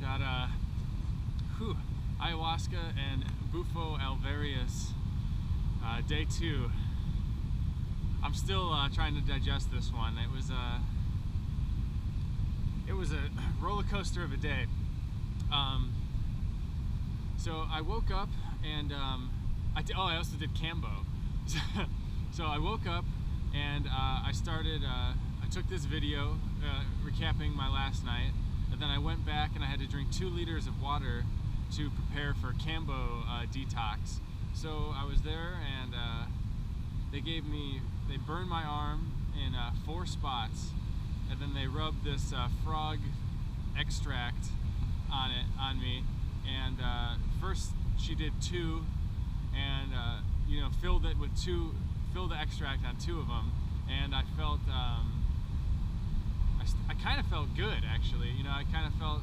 Got Ayahuasca and Bufo Alvarius, day 2. I'm still trying to digest this one. It was a roller coaster of a day. So I woke up and I also did Kambo. So I woke up and I took this video recapping my last night, and then I went back and I had to drink 2 liters of water to prepare for Kambo detox. So I was there and they burned my arm in 4 spots, and then they rubbed this frog extract on me, and first she did 2, and filled the extract on 2 of them, and I felt I kind of felt good, actually. I kind of felt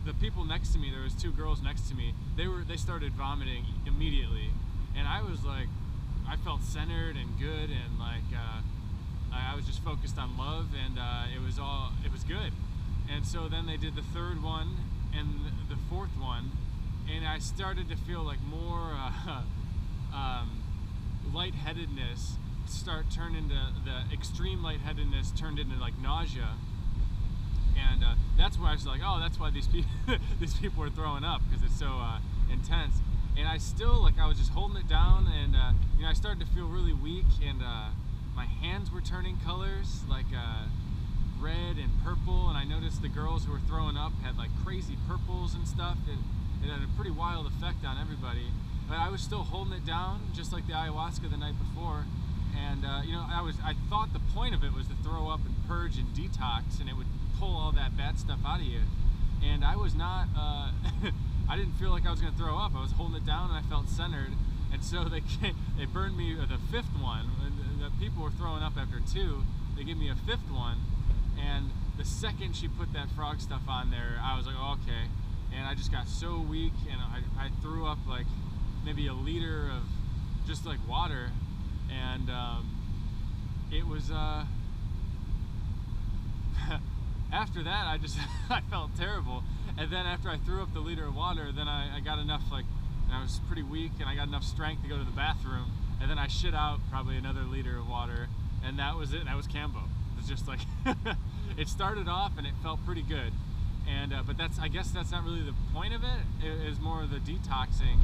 the people next to me, there was 2 girls next to me, they started vomiting immediately, and I was like, I felt centered and good, and like I was just focused on love, and it was good. And so then they did the 3rd one and the 4th one, and I started to feel like more lightheadedness turn into the extreme lightheadedness turned into like nausea, and that's where I was like, oh, that's why these people are throwing up, because it's so intense. And I was just holding it down, and I started to feel really weak, and my hands were turning colors like red and purple, and I noticed the girls who were throwing up had like crazy purples and stuff. It had a pretty wild effect on everybody, but I was still holding it down, just like the ayahuasca the night before. And I thought the point of it was to throw up and purge and detox, and it would pull all that bad stuff out of you. And I was not I didn't feel like I was going to throw up. I was holding it down and I felt centered. And so they burned me the 5th one. The people were throwing up after 2. They gave me a 5th one, and the second she put that frog stuff on there, I was like, oh, okay. And I just got so weak, and I threw up like maybe a liter of just like water, and it was after that I felt terrible. And then after I threw up the liter of water, then I got enough, and I was pretty weak, and I got enough strength to go to the bathroom, and then I shit out probably another liter of water, and that was it. That was Kambo. It was just like it started off and it felt pretty good, and but I guess that's not really the point of it. It is more of the detoxing,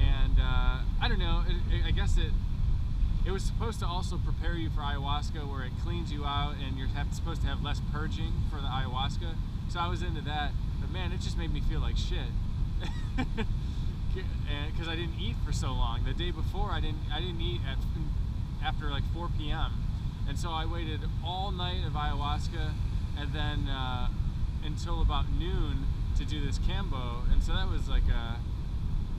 and I don't know. I guess it was supposed to also prepare you for ayahuasca, where it cleans you out, and you're supposed to have less purging for the ayahuasca. So I was into that, but man, it just made me feel like shit. Because I didn't eat for so long. The day before, I didn't eat after like 4 p.m. And so I waited all night of ayahuasca, and then until about noon to do this Kambo. And so that was like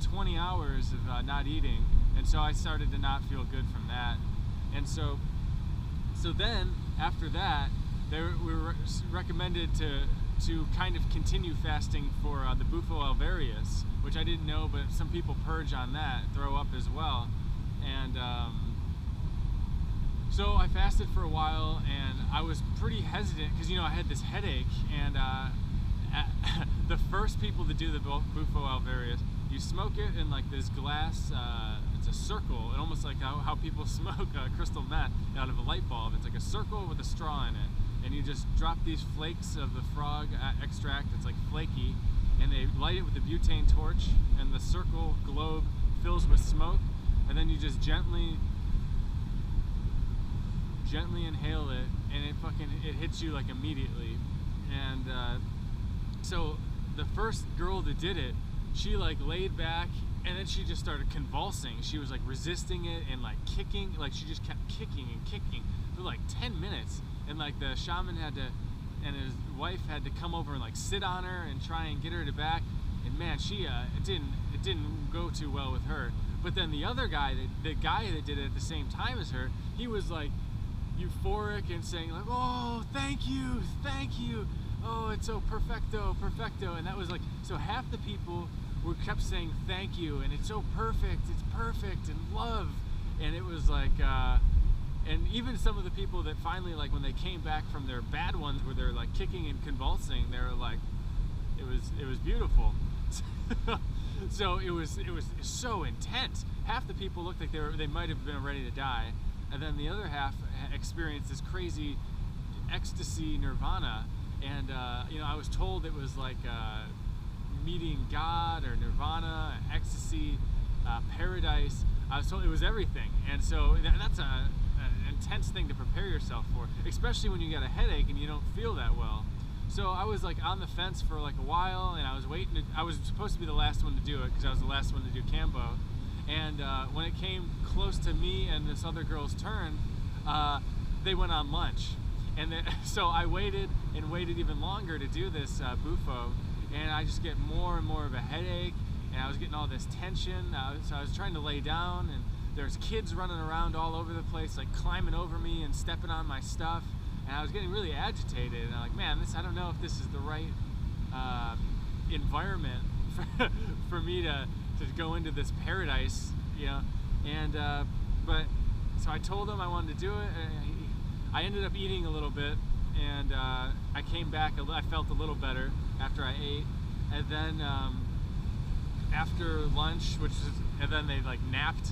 20 hours of not eating. And so I started to not feel good from that. And so then after that, we were recommended to kind of continue fasting for the Bufo Alvarius, which I didn't know, but some people purge on that, throw up as well. And so I fasted for a while, and I was pretty hesitant because I had this headache, and the first people to do the Bufo Alvarius, you smoke it in like this glass, it's a circle, and almost like how people smoke crystal meth out of a light bulb. It's like a circle with a straw in it, and you just drop these flakes of the frog extract, it's like flakey, and they light it with a butane torch, and the circle globe fills with smoke, and then you just gently inhale it, and it hits you like immediately. And so the first girl that did it, she like laid back, and then she just started convulsing. She was like resisting it and like kicking, like she just kept kicking and kicking for like 10 minutes. And like the shaman and his wife had to come over and like sit on her and try and get her to back. And man, it didn't go too well with her. But then the other guy, the guy that did it at the same time as her, he was like euphoric and saying like, oh, thank you, oh, it's so perfecto. And that was like, so half the people kept saying thank you, and it's so perfect, and love. And it was like and even some of the people that finally, like, when they came back from their bad ones where they're like kicking and convulsing, they were like, it was beautiful. So it was so intense. Half the people looked like they might have been ready to die, and then the other half experienced this crazy ecstasy nirvana. And you know, I was told it was like meeting God or nirvana, ecstasy, paradise. I was told it was everything, and so that's an intense thing to prepare yourself for, especially when you get a headache and you don't feel that well. So I was like on the fence for like a while, and I was waiting. I was supposed to be the last one to do it because I was the last one to do Kambo. And when it came close to me and this other girl's turn, they went on lunch. And then, so I waited and waited even longer to do this Bufo, and I just get more and more of a headache, and I was getting all this tension. So I was trying to lay down, and there's kids running around all over the place, like climbing over me and stepping on my stuff, and I was getting really agitated. And I'm like, man, I don't know if this is the right environment for me to go into this paradise, you know. And but so I told him I wanted to do it. I ended up eating a little bit, and I came back. I felt a little better after I ate, and then after lunch, and then they like napped.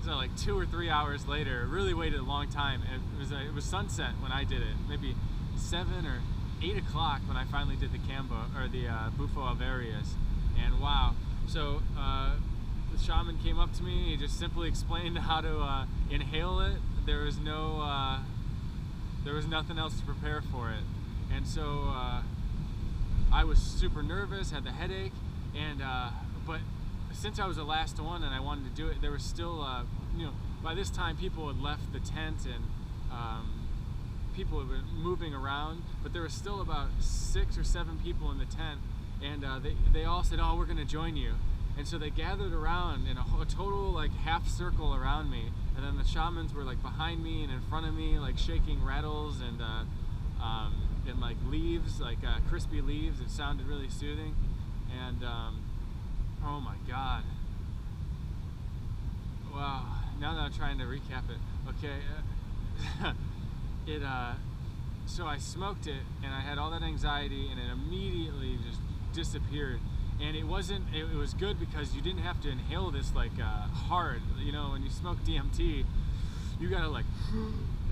So like 2 or 3 hours later, really waited a long time. It was sunset when I did it, maybe 7 or 8 o'clock when I finally did the Kambo or the Bufo Alvarius, and wow. So the shaman came up to me. He just simply explained how to inhale it. There was nothing else to prepare for it, and so I was super nervous, had the headache, and but since I was the last one and I wanted to do it, there was still you know, by this time people had left the tent, and people had been moving around, but there was still about 6 or 7 people in the tent, and they all said, oh, we're gonna join you. And so they gathered around in a total like half circle around me, and then the shamans were like behind me and in front of me, like shaking rattles and like leaves, like crispy leaves. It sounded really soothing, and oh my God! Wow! Now that I'm trying to recap it, okay, so I smoked it, and I had all that anxiety, and it immediately just disappeared. And it was good because you didn't have to inhale this like hard. You know, when you smoke DMT, you gotta like,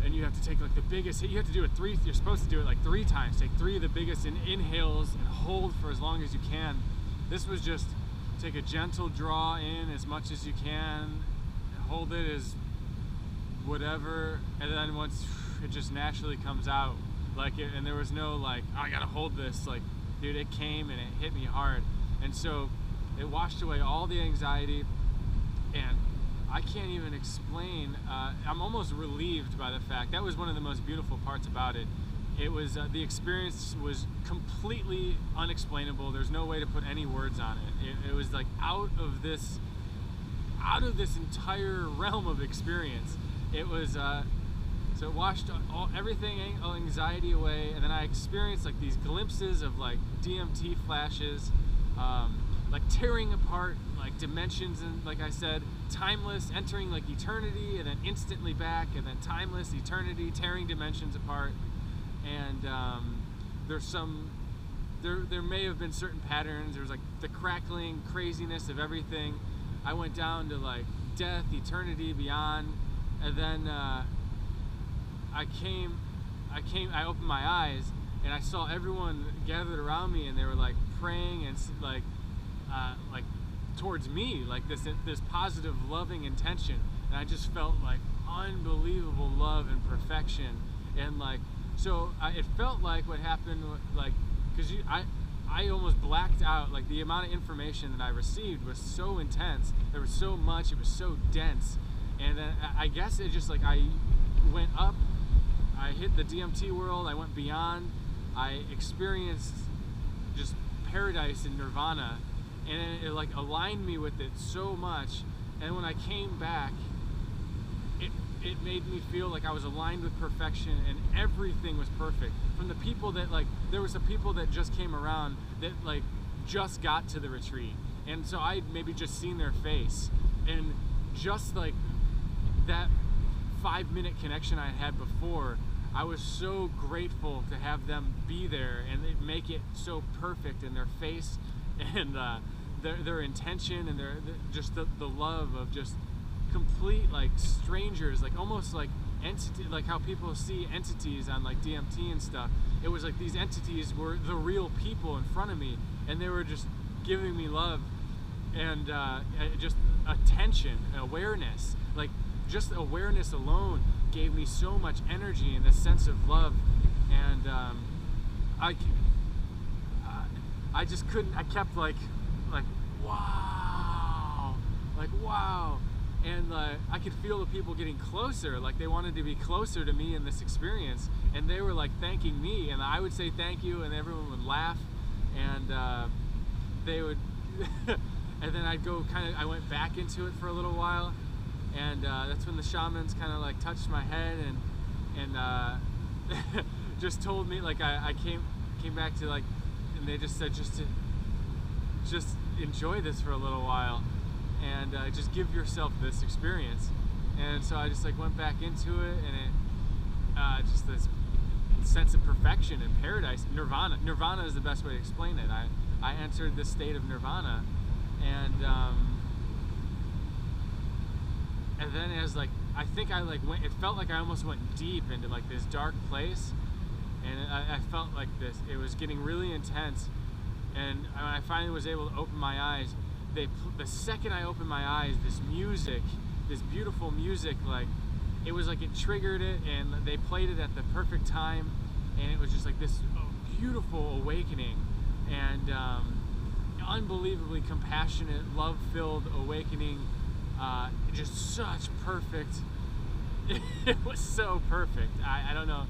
and you have to take like the biggest hit. You have to do it you're supposed to do it like 3 times. Take 3 of the biggest inhales and hold for as long as you can. This was just take a gentle draw in as much as you can, hold it as whatever, and then once it just naturally comes out. Like it, and there was no like, oh, I gotta hold this. Like, dude, it came and it hit me hard. And so it washed away all the anxiety, and I can't even explain. I'm almost relieved by the fact that was one of the most beautiful parts about it. It was the experience was completely unexplainable. There's no way to put any words on it. It was like out of this entire realm of experience. It was so it washed everything, anxiety away, and then I experienced like these glimpses of like DMT flashes. Like tearing apart like dimensions, and like I said, timeless, entering like eternity and then instantly back, and then timeless, eternity, tearing dimensions apart. And there may have been certain patterns. There was like the crackling craziness of everything. I went down to like death, eternity, beyond, and then I opened my eyes, and I saw everyone gathered around me, and they were like praying and like towards me, like this positive, loving intention, and I just felt like unbelievable love and perfection, and like so it felt like what happened, like because I almost blacked out. Like the amount of information that I received was so intense. There was so much. It was so dense, and then I guess it just like I went up. I hit the DMT world. I went beyond. I experienced just paradise and nirvana, and it like aligned me with it so much. And when I came back, it made me feel like I was aligned with perfection, and everything was perfect. From the people that like, there was some people that just came around that like just got to the retreat, and so I'd maybe just seen their face, and just like that 5-minute connection I had before, I was so grateful to have them be there and make it so perfect in their face and their intention and just the love of just complete like strangers, like almost like entity, like how people see entities on like DMT and stuff. It was like these entities were the real people in front of me, and they were just giving me love and just attention and awareness. Like just awareness alone gave me so much energy and a sense of love, and I just couldn't. I kept like wow, and I could feel the people getting closer, like they wanted to be closer to me in this experience, and they were like thanking me, and I would say thank you, and everyone would laugh, and they would, and then I went back into it for a little while, and that's when the shamans kind of like touched my head and just told me, like I came back to like, and they just said just enjoy this for a little while, and just give yourself this experience. And so I just like went back into it, and it just this sense of perfection and paradise, Nirvana is the best way to explain it. I entered this state of Nirvana, and then as like I think I like went, it felt like I almost went deep into like this dark place, and I felt like this, it was getting really intense. And when I finally was able to open my eyes, the second I opened my eyes, this music, this beautiful music, like it was like it triggered it, and they played it at the perfect time, and it was just like this beautiful awakening, and unbelievably compassionate, love-filled awakening. Just such perfect. It was so perfect. I don't know.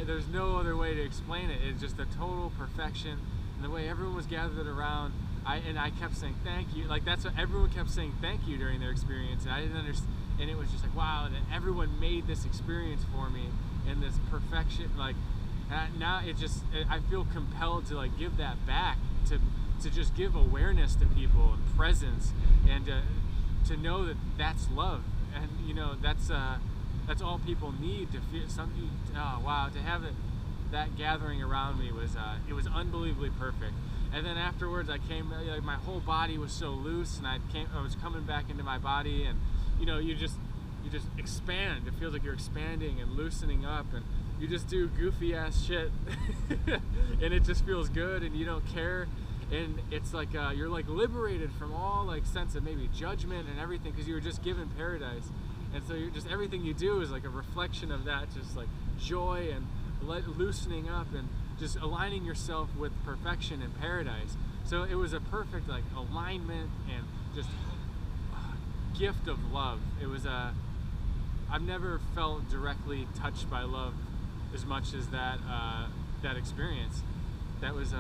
There's no other way to explain it. It's just a total perfection. And the way everyone was gathered around, I kept saying thank you. Like that's what everyone kept saying thank you during their experience, and I didn't understand. And it was just like wow, that everyone made this experience for me, and this perfection. Like now I feel compelled to like give that back, to just give awareness to people and presence, and to know that that's love, and you know that's all people need to feel something. Oh wow, to have that gathering around me was it was unbelievably perfect. And then afterwards I came, like my whole body was so loose, and I was coming back into my body, and you know you just expand. It feels like you're expanding and loosening up, and you just do goofy ass shit and it just feels good, and you don't care, and it's like you're like liberated from all like sense of maybe judgment and everything, because you were just given paradise. And so you're just, everything you do is like a reflection of that, just like joy and loosening up and just aligning yourself with perfection and paradise. So it was a perfect like alignment and just gift of love. It was I've never felt directly touched by love as much as that experience. That was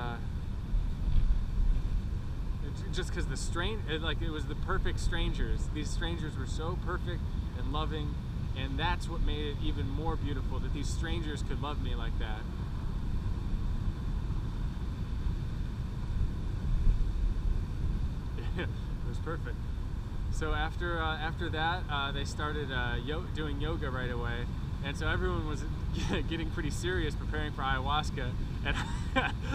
just because it was the perfect strangers. These strangers were so perfect and loving, and that's what made it even more beautiful, that these strangers could love me like that. It was perfect. So after that, they started doing yoga right away, and so everyone was getting pretty serious preparing for ayahuasca, and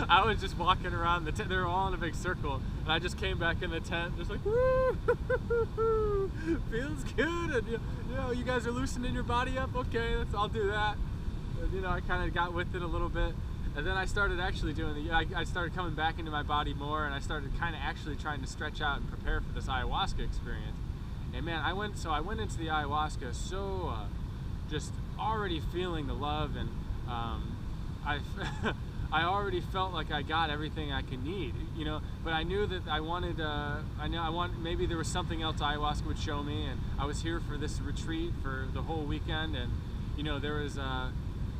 I was just walking around the tent. They were all in a big circle, and I just came back in the tent just like, woo, feels good, and you know, you guys are loosening your body up, okay, I'll do that. And, you know, I kind of got with it a little bit, and then I started actually doing I started coming back into my body more, and I started kind of actually trying to stretch out and prepare for this ayahuasca experience. And man, I went into the ayahuasca so just already feeling the love, and I already felt like I got everything I could need, you know. But I knew that maybe there was something else ayahuasca would show me, and I was here for this retreat for the whole weekend, and you know, there was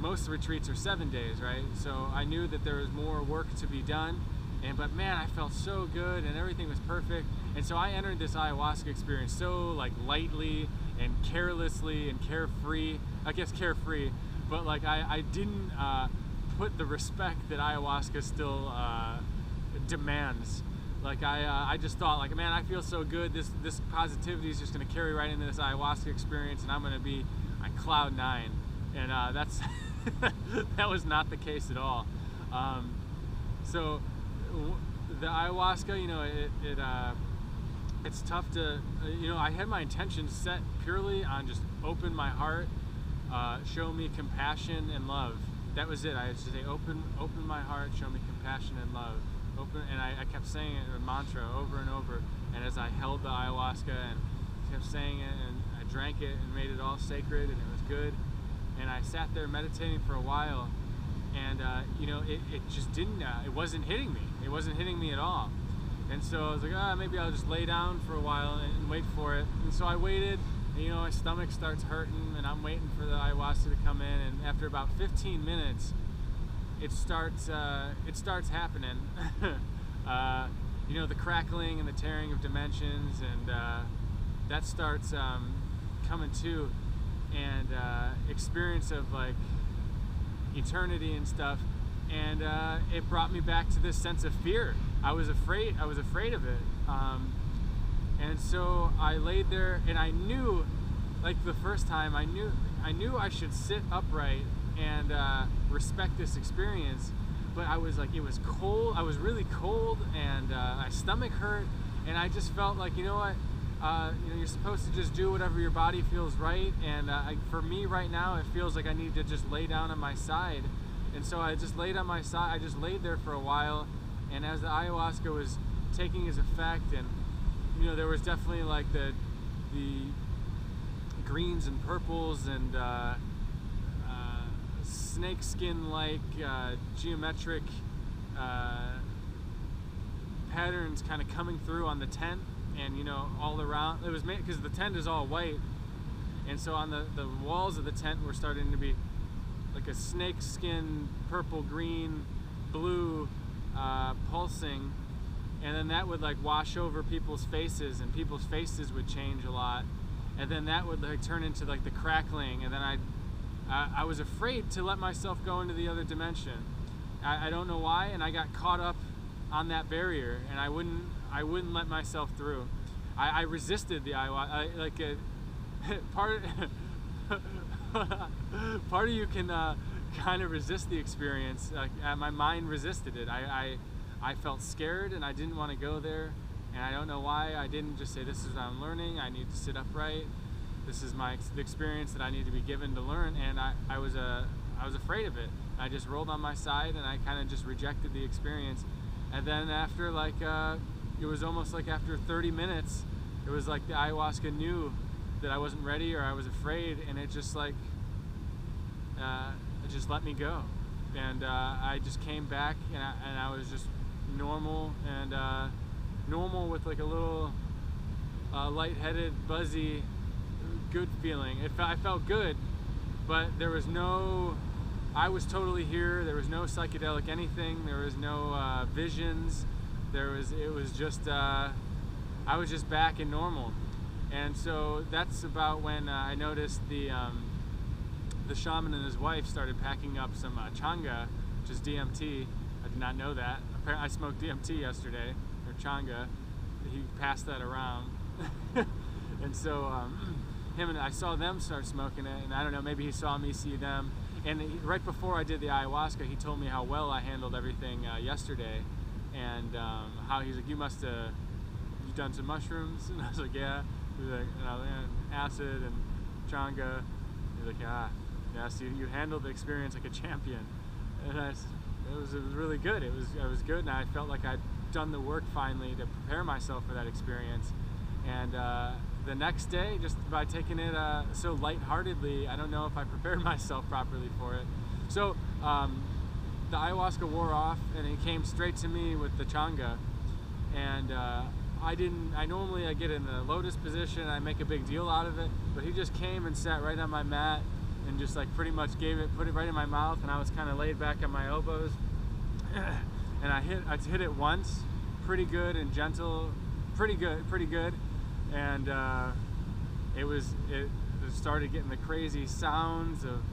most retreats are 7 days, right? So I knew that there was more work to be done, but man, I felt so good, and everything was perfect. And so I entered this ayahuasca experience so like lightly and carelessly and carefree. I guess carefree, but like I didn't put the respect that ayahuasca still demands. Like I just thought, like, man, I feel so good. This positivity is just gonna carry right into this ayahuasca experience, and I'm gonna be cloud nine, and that's that was not the case at all. So the ayahuasca, you know, it's tough to, you know, I had my intentions set purely on just open my heart, show me compassion and love. That was it. I had to say, open my heart, show me compassion and love. Open, and I kept saying it, a mantra, over and over. And as I held the ayahuasca and kept saying it, and I drank it and made it all sacred, and it was good. And I sat there meditating for a while, and you know, it just didn't, it wasn't hitting me. It wasn't hitting me at all. And so I was like, maybe I'll just lay down for a while and wait for it. And so I waited. And, you know, my stomach starts hurting, and I'm waiting for the ayahuasca to come in. And after about 15 minutes, it starts happening. You know, the crackling and the tearing of dimensions, and that starts coming too, and experience of like eternity and stuff. And it brought me back to this sense of fear. I was afraid of it. And so I laid there, and I knew, like the first time, I knew I should sit upright and respect this experience. But I was like, it was cold. I was really cold, and my stomach hurt, and I just felt like, you know what? You know, you're supposed to just do whatever your body feels right. And for me right now, it feels like I need to just lay down on my side. And so I just laid on my side. I just laid there for a while, and as the ayahuasca was taking its effect, and you know, there was definitely like the greens and purples and snake skin like geometric patterns kind of coming through on the tent, and you know, all around. It was made because the tent is all white, and so on the walls of the tent were starting to be like a snake skin, purple, green, blue, pulsing. And then that would like wash over people's faces, and people's faces would change a lot. And then that would like turn into like the crackling. And then I was afraid to let myself go into the other dimension. I don't know why, and I got caught up on that barrier, and I wouldn't let myself through. I resisted the ayahuasca. Part of you can kind of resist the experience. My mind resisted it. I felt scared, and I didn't want to go there, and I don't know why. I didn't just say, this is what I'm learning, I need to sit upright, this is the experience that I need to be given to learn. And I was afraid of it. I just rolled on my side, and I kind of just rejected the experience. And then after like it was almost like after 30 minutes, it was like the ayahuasca knew that I wasn't ready, or I was afraid, and it just like it just let me go. And I just came back, and I was just normal, and normal with like a little lightheaded, buzzy, good feeling. I felt good, but there was no, I was totally here. There was no psychedelic anything. There was no visions. It was just, I was just back in normal. And so that's about when I noticed the shaman and his wife started packing up some changa, which is DMT. I did not know that. Apparently, I smoked DMT yesterday, or changa. He passed that around. And so I saw them start smoking it, and I don't know, maybe he saw me see them. And right before I did the ayahuasca, he told me how well I handled everything yesterday, and how he's like, you done some mushrooms? And I was like, yeah. He was like, acid and changa. He's like, yeah, so you handled the experience like a champion. And it was really good. It was good, and I felt like I'd done the work finally to prepare myself for that experience. And the next day, just by taking it so lightheartedly, I don't know if I prepared myself properly for it. So the ayahuasca wore off, and he came straight to me with the changa. And I normally get in the lotus position, and I make a big deal out of it, but he just came and sat right on my mat and just like pretty much put it right in my mouth, and I was kind of laid back on my elbows. And I hit it once, pretty good and gentle, pretty good. And it started getting the crazy sounds of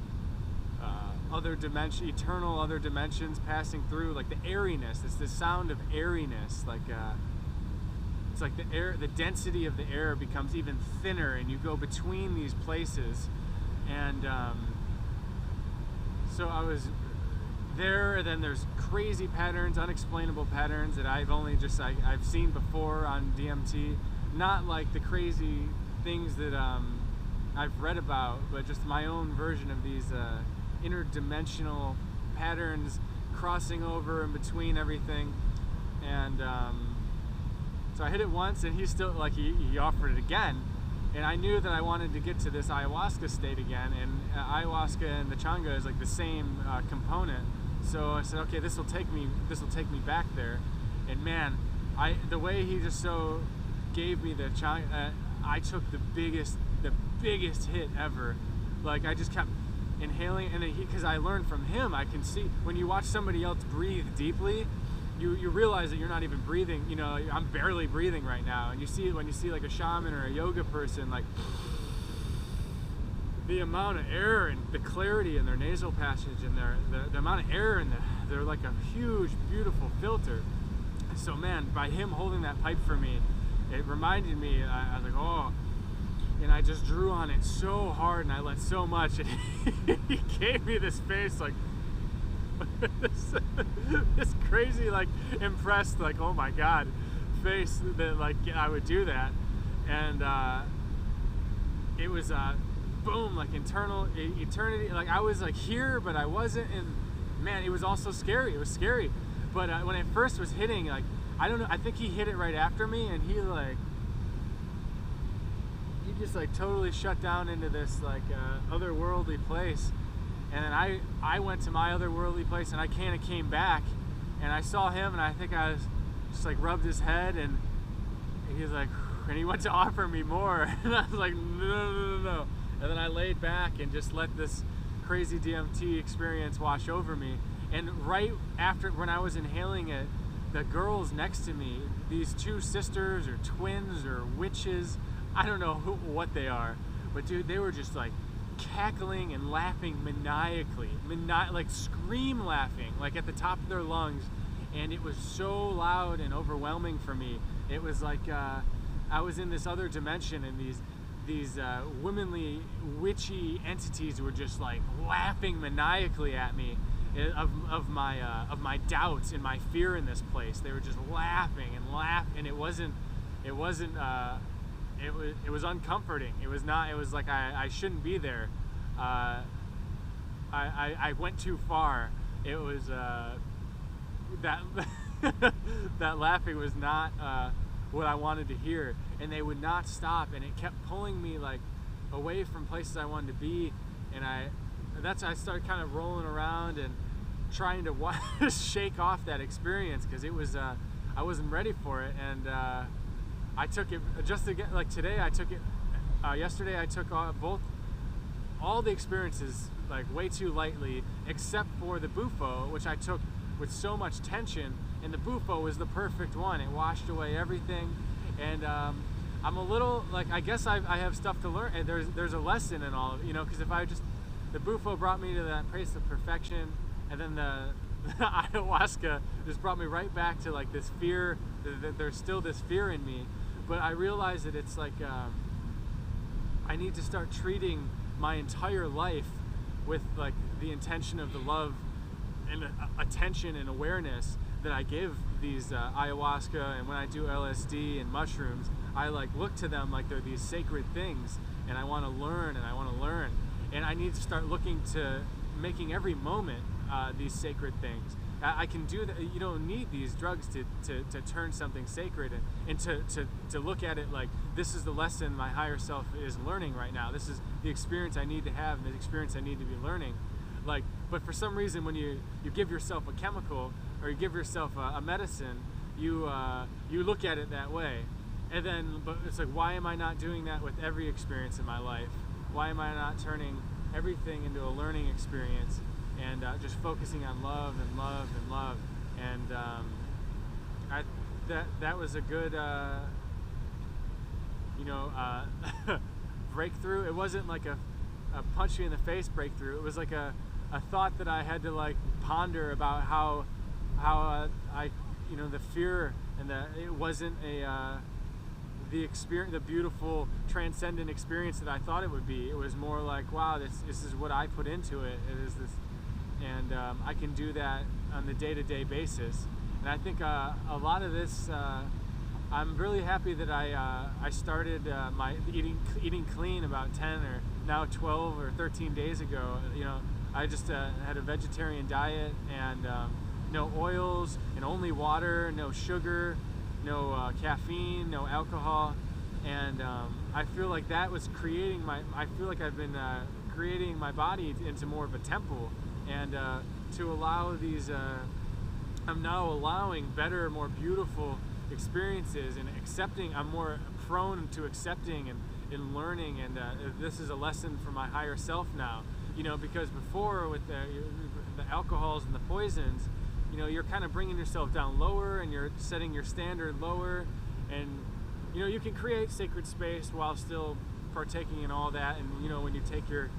eternal other dimensions passing through, like the airiness. It's the sound of airiness, like it's like the density of the air becomes even thinner, and you go between these places, And so I was there, and then there's crazy patterns, unexplainable patterns that I've seen before on DMT. Not like the crazy things that I've read about, but just my own version of these interdimensional patterns crossing over in between everything. And so I hit it once, and he still, like, he offered it again. And I knew that I wanted to get to this ayahuasca state again, and ayahuasca and the changa is like the same component. So I said, okay, this will take me back there. And man, the way he just so gave me the changa, I took the biggest hit ever. Like, I just kept inhaling, and because I learned from him, I can see when you watch somebody else breathe deeply, you realize that you're not even breathing. You know, I'm barely breathing right now. And you see it when you see like a shaman or a yoga person, like the amount of air and the clarity in their nasal passage and the amount of air in they're like a huge, beautiful filter. So man, by him holding that pipe for me, it reminded me, I was like, oh, and I just drew on it so hard, and I let so much, and he gave me this face like, this crazy, like, impressed, like, oh my god face that, like, I would do that. And it was boom, like internal eternity. Like, I was like here, but I wasn't. And man, it was also scary. It was scary. But when it first was hitting, like, I don't know, I think he hit it right after me, and he just like totally shut down into this like otherworldly place. And then I went to my otherworldly place, and I kind of came back, and I saw him, and I think I was just like rubbed his head, and he was like, and he went to offer me more, and I was like, no. And then I laid back and just let this crazy DMT experience wash over me. And right after, when I was inhaling it, the girls next to me, these two sisters or twins or witches, I don't know what they are, but dude, they were just like cackling and laughing maniacally, like scream laughing, like at the top of their lungs. And it was so loud and overwhelming for me. It was like I was in this other dimension, and these womanly witchy entities were just like laughing maniacally at me of my doubts and my fear in this place. They were just laughing and and it was uncomforting. It was not. It was like I shouldn't be there. I went too far. It was that that laughing was not what I wanted to hear, and they would not stop, and it kept pulling me like away from places I wanted to be. And I started kind of rolling around and trying to shake off that experience, because it was I wasn't ready for it. And I took it just to get, like, today I took it, yesterday I took all the experiences like way too lightly, except for the Bufo, which I took with so much tension. And the Bufo was the perfect one. It washed away everything. And I'm a little, like, I guess I have stuff to learn, and there's a lesson in all of it, you know, because if I just, the Bufo brought me to that place of perfection, and then the ayahuasca just brought me right back to like this fear, that there's still this fear in me. But I realized that it's like I need to start treating my entire life with like the intention of the love and attention and awareness that I give these ayahuasca, and when I do LSD and mushrooms, I like look to them like they're these sacred things, and I want to learn, and I want to learn, and I need to start looking to making every moment these sacred things. I can do that. You don't need these drugs to turn something sacred, and to look at it like, this is the lesson my higher self is learning right now. This is the experience I need to have, and the experience I need to be learning. Like, but for some reason, when you give yourself a chemical, or you give yourself a medicine, you look at it that way. And then, but it's like, why am I not doing that with every experience in my life? Why am I not turning everything into a learning experience, and just focusing on love and love and love? And that was a good breakthrough. It wasn't like a punch you in the face breakthrough. It was like a thought that I had to like ponder about how I, the fear, and it wasn't the experience, the beautiful transcendent experience that I thought it would be. It was more like, wow, this is what I put into it. It is this, and I can do that on the day-to-day basis. And I think a lot of this, I'm really happy that I started my eating clean about 10 or now 12 or 13 days ago. You know, I just had a vegetarian diet and no oils and only water, no sugar, no caffeine, no alcohol, and I feel like that was creating I feel like I've been creating my body into more of a temple, and to allow these, I'm now allowing better, more beautiful experiences and accepting. I'm more prone to accepting and learning, and this is a lesson for my higher self now. You know, because before with the alcohols and the poisons, you know, you're kind of bringing yourself down lower and you're setting your standard lower, and you know, you can create sacred space while still partaking in all that. And you know, when you take your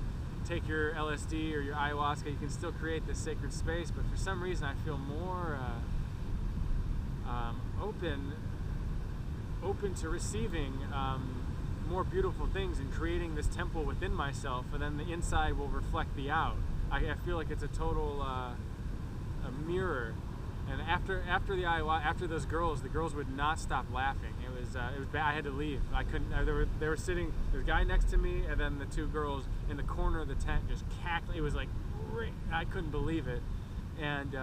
LSD or your ayahuasca, you can still create this sacred space, but for some reason I feel more open to receiving more beautiful things and creating this temple within myself, and then the inside will reflect the out. I feel like it's a total a mirror. And after the ayahuasca, after those girls, the girls would not stop laughing. It was bad. I had to leave. I couldn't. They were sitting. There was a guy next to me, and then the two girls in the corner of the tent just cackling. It was like, I couldn't believe it, and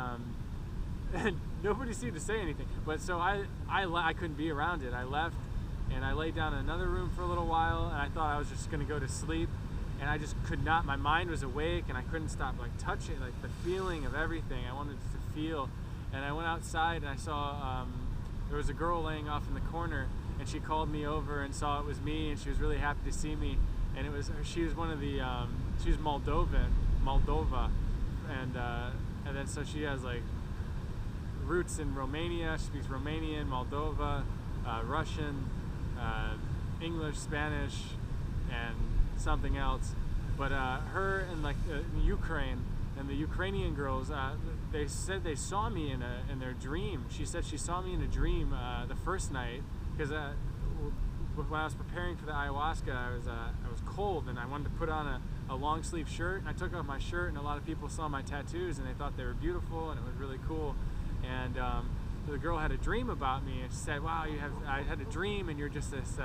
nobody seemed to say anything. But so I couldn't be around it. I left, and I laid down in another room for a little while, and I thought I was just gonna go to sleep, and I just could not. My mind was awake, and I couldn't stop like touching, like the feeling of everything. I wanted to feel. And I went outside and I saw there was a girl laying off in the corner, and she called me over and saw it was me, and she was really happy to see me. And she was one of the she was Moldova, and then so she has like roots in Romania. She speaks Romanian, Moldova, Russian, English, Spanish, and something else. But her and like Ukraine. And the Ukrainian girls, they said they saw me in their dream. She said she saw me in a dream the first night, because when I was preparing for the ayahuasca, I was cold and I wanted to put on a long sleeve shirt. And I took off my shirt, and a lot of people saw my tattoos and they thought they were beautiful, and it was really cool. And the girl had a dream about me, and she said, "Wow, I had a dream, and you're just this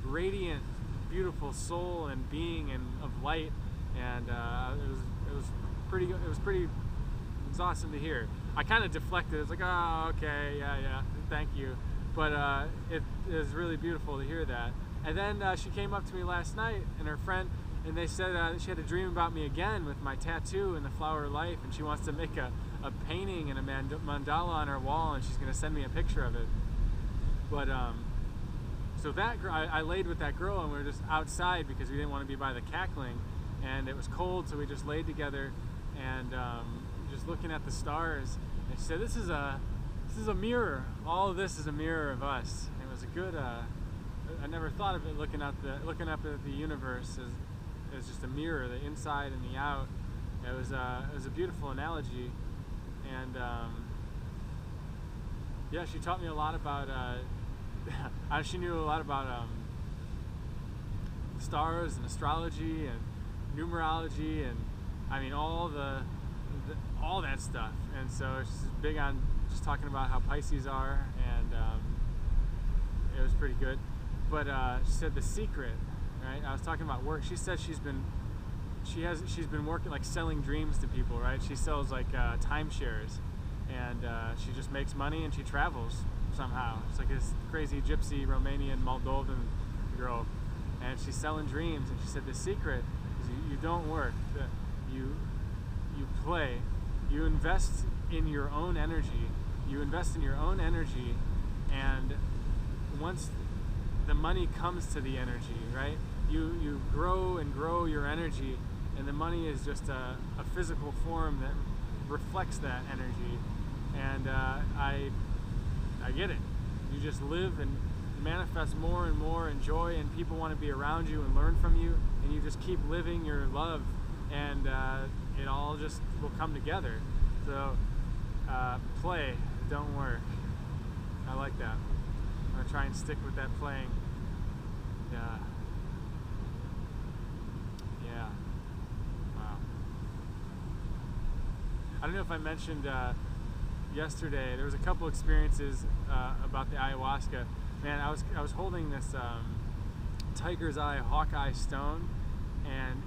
radiant, beautiful soul and being and of light." And it was awesome to hear. I kind of deflected. It's like, oh, okay, yeah, thank you. But it is really beautiful to hear that. And then she came up to me last night, and her friend, and they said she had a dream about me again with my tattoo and the flower of life, and she wants to make a painting and a mandala on her wall, and she's going to send me a picture of it. But so that girl, I laid with that girl, and we were just outside because we didn't want to be by the cackling, and it was cold, so we just laid together and just looking at the stars. And she said, "This is a mirror. All of this is a mirror of us." And it was a good. I never thought of it looking up at the universe as just a mirror, the inside and the out. It was a beautiful analogy, and yeah, she taught me a lot about. She knew a lot about stars and astrology and numerology, and I mean all that stuff. And so she's big on just talking about how Pisces are, and it was pretty good. But she said the secret, right? I was talking about work. She said she's been working like selling dreams to people, right? She sells like timeshares, and she just makes money and she travels somehow. It's like this crazy gypsy Romanian Moldovan girl, and she's selling dreams. And she said the secret is you don't work, you play, you invest in your own energy. You invest in your own energy, and once the money comes to the energy, right? You grow and grow your energy, and the money is just a physical form that reflects that energy. And I get it. You just live and manifest more and more in joy, and people want to be around you and learn from you, and you just keep living your love, and it all just will come together. So play, don't work. I like that. I'm gonna try and stick with that playing. yeah, wow. I don't know if I mentioned yesterday, there was a couple experiences about the ayahuasca. Man, I was holding this tiger's eye, hawkeye stone, and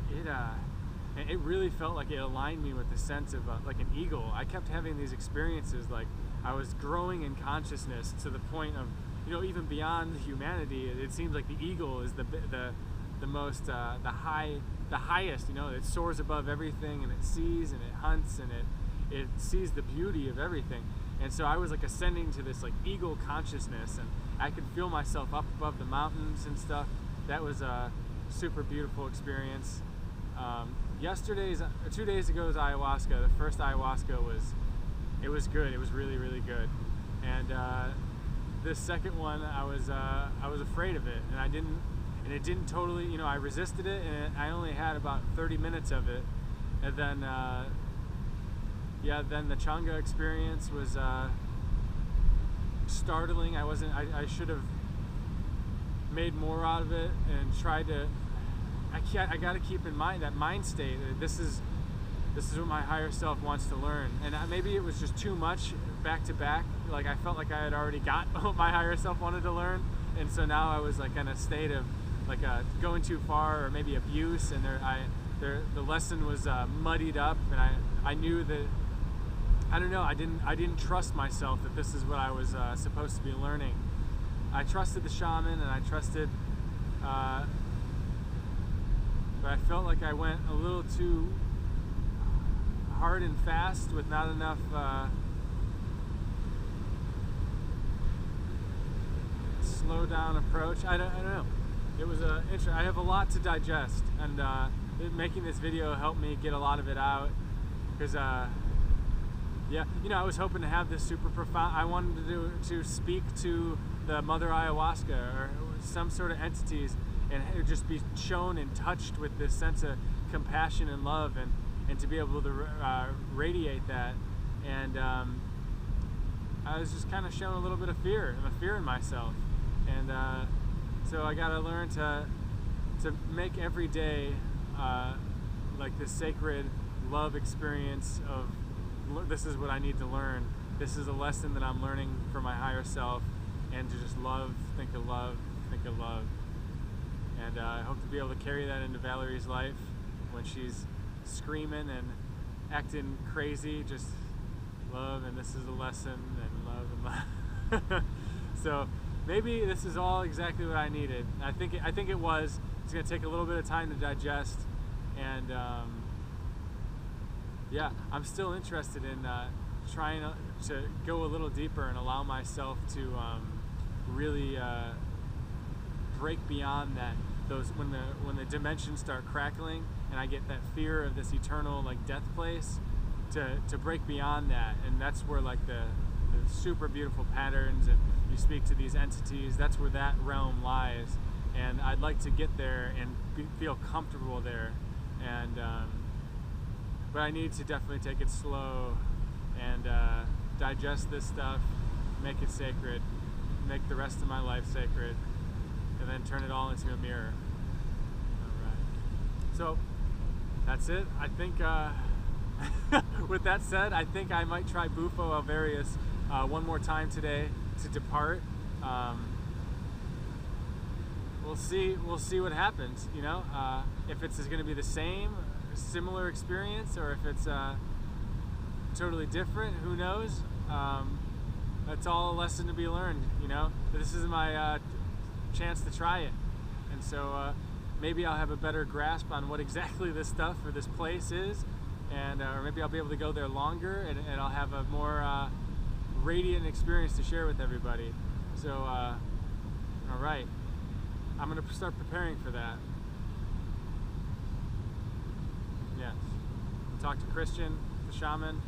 it really felt like it aligned me with the sense of like an eagle. I kept having these experiences, like I was growing in consciousness to the point of, you know, even beyond humanity. It seems like the eagle is the most the highest. You know, it soars above everything, and it sees and it hunts and it sees the beauty of everything. And so I was like ascending to this like eagle consciousness, and I could feel myself up above the mountains and stuff. That was a super beautiful experience. 2 days ago's ayahuasca, the first ayahuasca was good. It was really, really good. And this second one, I was afraid of it, and it didn't totally, you know, I resisted it, and I only had about 30 minutes of it. And then then the Changa experience was startling. I should have made more out of it and tried to. I got to keep in mind that mind state. This is what my higher self wants to learn, and maybe it was just too much back to back. Like I felt like I had already got what my higher self wanted to learn, and so now I was like in a state of like going too far, or maybe abuse, and the lesson was muddied up, and I knew that. I don't know. I didn't trust myself that this is what I was supposed to be learning. I trusted the shaman, and I trusted, but I felt like I went a little too hard and fast with not enough slow down approach. I don't know. It was interesting. I have a lot to digest, and making this video helped me get a lot of it out, because yeah, you know, I was hoping to have this super profound. I wanted to speak to the mother ayahuasca or some sort of entities, and just be shown and touched with this sense of compassion and love, and to be able to radiate that. And I was just kind of shown a little bit of fear. I'm a fear in myself, and so I got to learn to make every day like this sacred love experience of. This is what I need to learn. This is a lesson that I'm learning for my higher self, and to just love, think of love, think of love. And I hope to be able to carry that into Valerie's life when she's screaming and acting crazy. Just love, and this is a lesson, and love and love. So maybe this is all exactly what I needed. I think it was. It's going to take a little bit of time to digest, and yeah, I'm still interested in trying to go a little deeper and allow myself to really break beyond that. Those when the dimensions start crackling, and I get that fear of this eternal like death place, to break beyond that, and that's where like the super beautiful patterns, and you speak to these entities. That's where that realm lies, and I'd like to get there and feel comfortable there, and. But I need to definitely take it slow and digest this stuff, make it sacred, make the rest of my life sacred, and then turn it all into a mirror. All right. So that's it. I think with that said, I think I might try Bufo Alvarius one more time today to depart. We'll see what happens, you know, if it's going to be the same, similar experience, or if it's totally different. Who knows? That's all a lesson to be learned, you know. This is my chance to try it, and so maybe I'll have a better grasp on what exactly this stuff or this place is, and or maybe I'll be able to go there longer, and I'll have a more radiant experience to share with everybody. So all right, I'm gonna start preparing for that. Yes. Talk to Christian, the shaman,